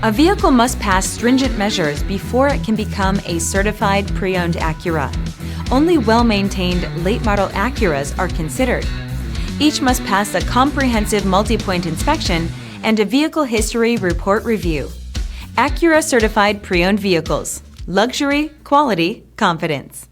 A vehicle must pass stringent measures before it can become a certified pre-owned Acura. Only well-maintained late-model Acuras are considered. Each must pass a comprehensive multi-point inspection and a vehicle history report review. Acura certified pre-owned vehicles. Luxury, quality, confidence.